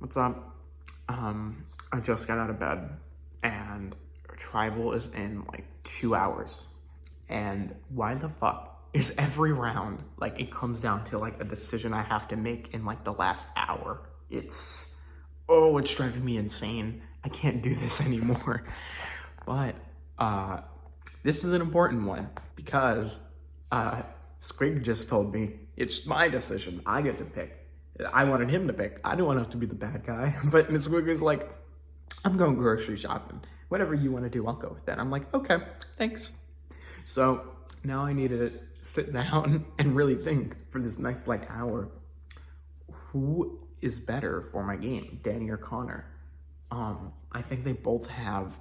What's up? I just got out of bed and tribal is in like 2 hours. And why the fuck is every round like it comes down to like a decision I have to make in like the last hour? It's driving me insane. I can't do this anymore. But this is an important one because Squig just told me it's my decision. I get to pick. I wanted him to pick. I didn't want to have to be the bad guy. But Squig was like, I'm going grocery shopping. Whatever you want to do, I'll go with that. I'm like, okay, thanks. So now I need to sit down and really think for this next like hour, who is better for my game, Danny or Connor? I think they both have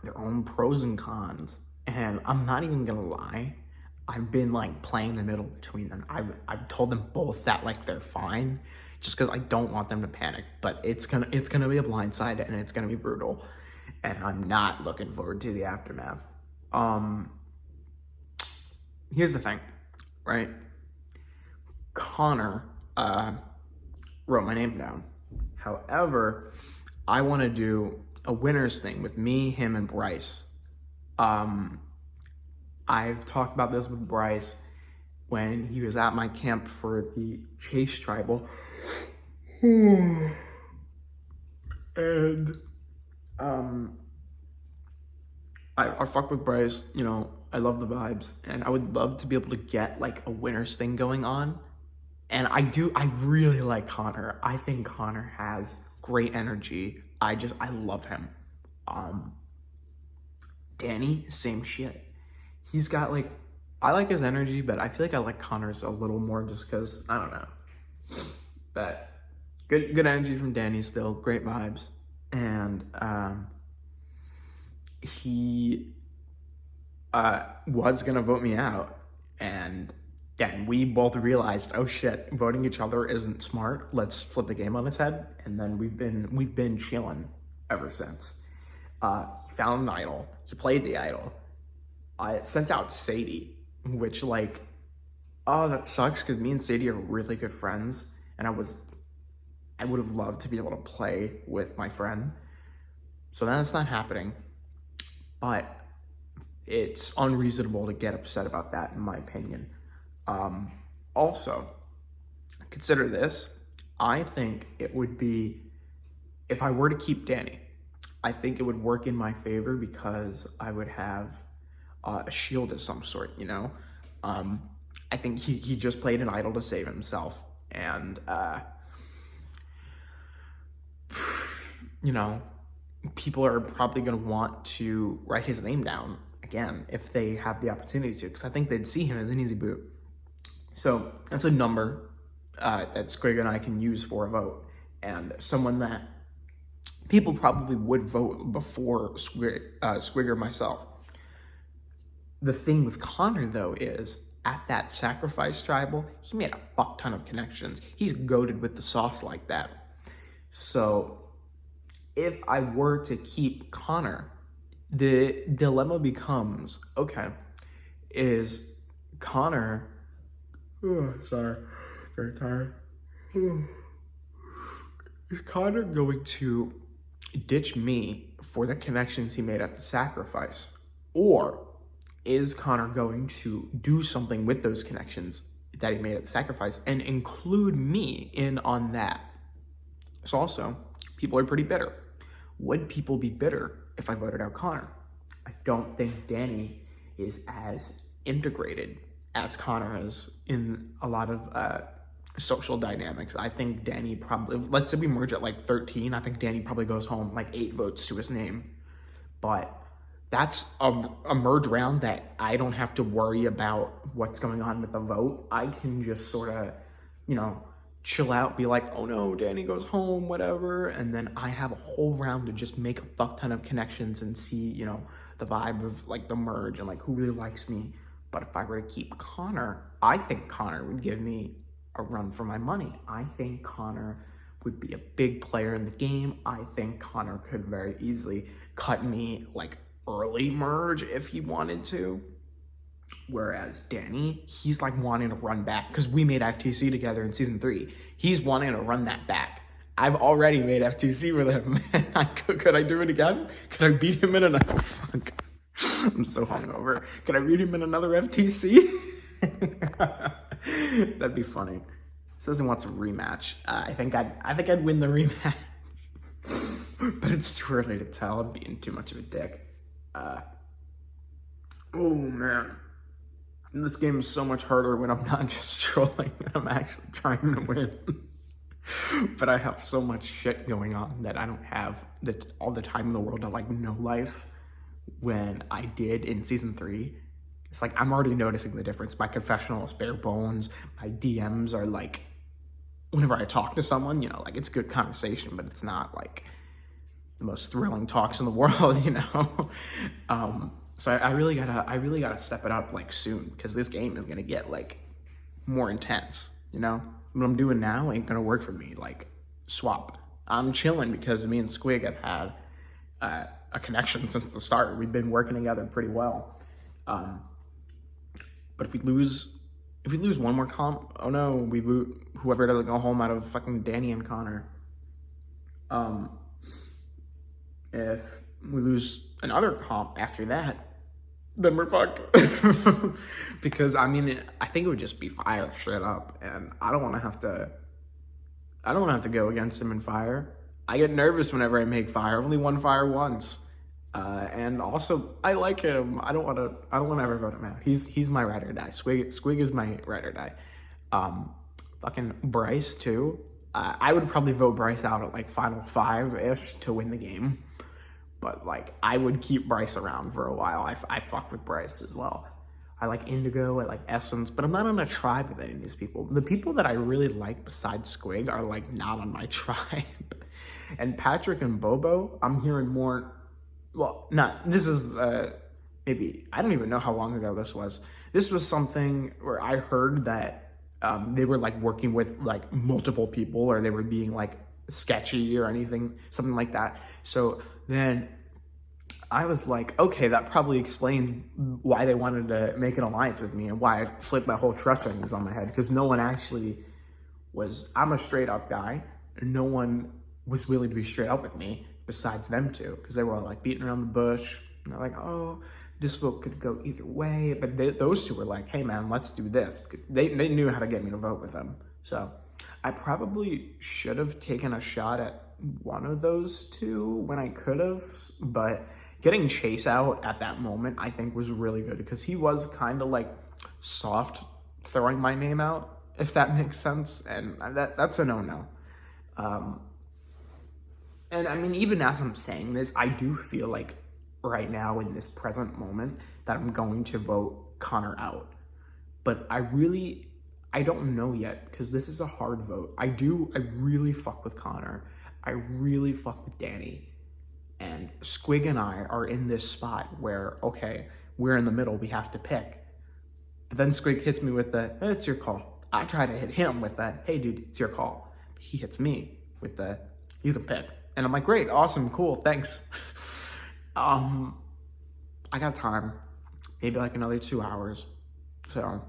their own pros and cons. And I'm not even gonna lie, I've been like playing the middle between them. I've told them both that like they're fine, just because I don't want them to panic. But it's gonna be a blindside and it's gonna be brutal, and I'm not looking forward to the aftermath. Here's the thing, right? Connor wrote my name down. However, I want to do a winners thing with me, him, and Bryce. I've talked about this with Bryce when he was at my camp for the Chase Tribal. And I fuck with Bryce, you know, I love the vibes, and I would love to be able to get like a winners thing going on. And I really like Connor. I think Connor has great energy. I love him. Danny, same shit. He's got like, I like his energy, but I feel like I like Connor's a little more just because, I don't know. But good energy from Danny still, great vibes. And he was gonna vote me out. And then we both realized, oh shit, voting each other isn't smart. Let's flip the game on its head. And then we've been chilling ever since. He found an idol. He played the idol. I sent out Sadie, which like, oh, that sucks because me and Sadie are really good friends, and I would have loved to be able to play with my friend. So that's not happening, but it's unreasonable to get upset about that, in my opinion. Also, consider this. I think it would be, if I were to keep Danny, I think it would work in my favor because I would have a shield of some sort, you know? I think he just played an idol to save himself. And, you know, people are probably going to want to write his name down again if they have the opportunity to, because I think they'd see him as an easy boot. So that's a number that Squig and I can use for a vote, and someone that people probably would vote before Squig or myself. The thing with Connor, though, is at that sacrifice tribal, he made a fuck ton of connections. He's goated with the sauce like that. So if I were to keep Connor, the dilemma becomes, okay, is Connor, sorry, very tired. Is Connor going to ditch me for the connections he made at the sacrifice? Or is Connor going to do something with those connections that he made at the sacrifice and include me in on that? So also, people are pretty bitter. Would people be bitter if I voted out Connor? I don't think Danny is as integrated as Connor is in a lot of social dynamics. I think Danny probably, let's say we merge at like 13, I think Danny probably goes home like 8 votes to his name. But that's a merge round that I don't have to worry about what's going on with the vote. I can just sort of, you know, chill out, be like, oh no, Danny goes home, whatever. And then I have a whole round to just make a fuck ton of connections and see, you know, the vibe of like the merge and like who really likes me. But if I were to keep Connor, I think Connor would give me a run for my money. I think Connor would be a big player in the game. I think Connor could very easily cut me like early merge if he wanted to. Whereas Danny, he's like wanting to run back because we made FTC together in season 3. He's wanting to run that back. I've already made FTC with him. Could I do it again? Could I beat him in another? Fuck. I'm so hungover. Could I beat him in another FTC? That'd be funny. Says he wants a rematch. I think I'd win the rematch, but it's too early to tell. I'm being too much of a dick. Oh man, this game is so much harder when I'm not just trolling and I'm actually trying to win. But I have so much shit going on that I don't have all the time in the world to like know life when I did in season 3. It's like I'm already noticing the difference. My confessional is bare bones. My DMs are like, whenever I talk to someone, you know, like it's good conversation, but it's not like the most thrilling talks in the world, you know. So I really gotta step it up like soon, because this game is gonna get like more intense, you know. What I'm doing now ain't gonna work for me. Like swap. I'm chilling because me and Squig have had a connection since the start. We've been working together pretty well. But if we lose one more comp, oh no, we boot whoever doesn't go home out of fucking Danny and Connor. If we lose another comp after that, then we're fucked. Because I mean, I think it would just be fire straight up, and I don't want to have to go against him in fire. I get nervous whenever I make fire. I've only won fire once. And also, I like him. I don't want to ever vote him out. He's my ride or die. Squig is my ride or die. Fucking Bryce too. I would probably vote Bryce out at like final 5-ish to win the game. But like, I would keep Bryce around for a while. I fuck with Bryce as well. I like Indigo, I like Essence, but I'm not on a tribe with any of these people. The people that I really like besides Squig are like not on my tribe. And Patrick and Bobo, I'm hearing more. Well, this is maybe, I don't even know how long ago this was. This was something where I heard that they were like working with like multiple people, or they were being like sketchy or anything, something like that. So then I was like, okay, that probably explains why they wanted to make an alliance with me and why I flipped my whole trust rings on my head, because no one actually was, I'm a straight up guy, and no one was willing to be straight up with me besides them two, because they were all like beating around the bush, and they're like, oh, this vote could go either way. But those two were like, hey man, let's do this. They knew how to get me to vote with them. So I probably should have taken a shot at one of those two when I could have, but getting Chase out at that moment I think was really good, because he was kind of like soft throwing my name out, if that makes sense, and that's a no-no. And I mean, even as I'm saying this, I do feel like right now in this present moment that I'm going to vote Connor out. But I don't know yet, because this is a hard vote. I really fuck with Connor. I really fuck with Danny. And Squig and I are in this spot where, okay, we're in the middle, we have to pick. But then Squig hits me with the, hey, it's your call. I try to hit him with the, hey dude, it's your call. He hits me with the, you can pick. And I'm like, great, awesome, cool, thanks. I got time, maybe like another 2 hours. So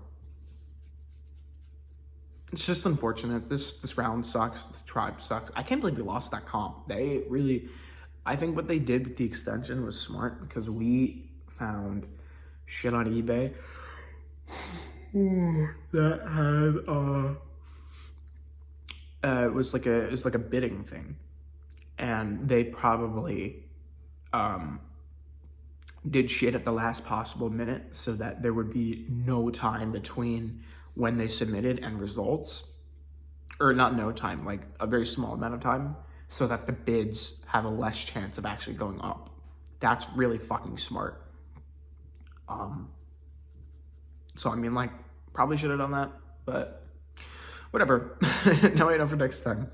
it's just unfortunate. This round sucks. This tribe sucks. I can't believe we lost that comp. I think what they did with the extension was smart, because we found shit on eBay that had it was like a bidding thing, and they probably did shit at the last possible minute so that there would be no time between when they submitted and results, or not no time, like a very small amount of time, so that the bids have a less chance of actually going up. That's really fucking smart. So I mean, like, probably should have done that, but whatever. Now I know for next time.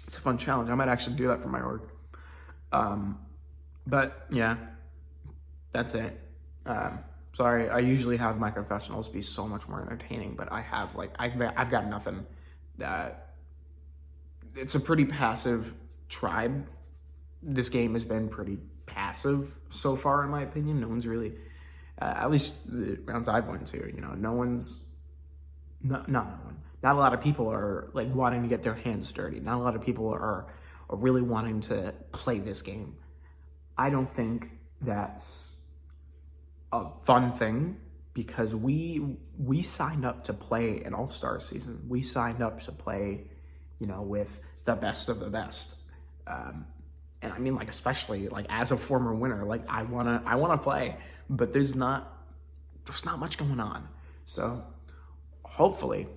It's a fun challenge. I might actually do that for my org. But yeah, that's it. Sorry, I usually have my confessionals be so much more entertaining, but I have like, I've got nothing. It's a pretty passive tribe. This game has been pretty passive so far, in my opinion. No one's really, at least the rounds I've went to, you know, no one's, not no one, Not a lot of people are like wanting to get their hands dirty. Not a lot of people are really wanting to play this game. I don't think that's a fun thing, because we signed up to play an all-star season. We signed up to play, with the best of the best. And I mean, like, especially like as a former winner, like I wanna play, but there's not much going on. So hopefully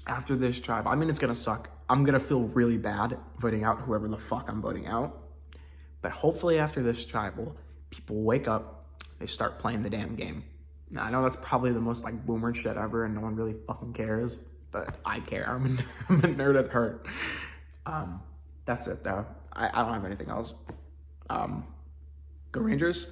after this tribe, I mean, it's gonna suck. I'm gonna feel really bad voting out whoever the fuck I'm voting out. But hopefully after this tribal, people wake up, they start playing the damn game. Now, I know that's probably the most like boomer shit ever and no one really fucking cares, but I care. I'm a nerd at heart. That's it though. I don't have anything else. Go Rangers.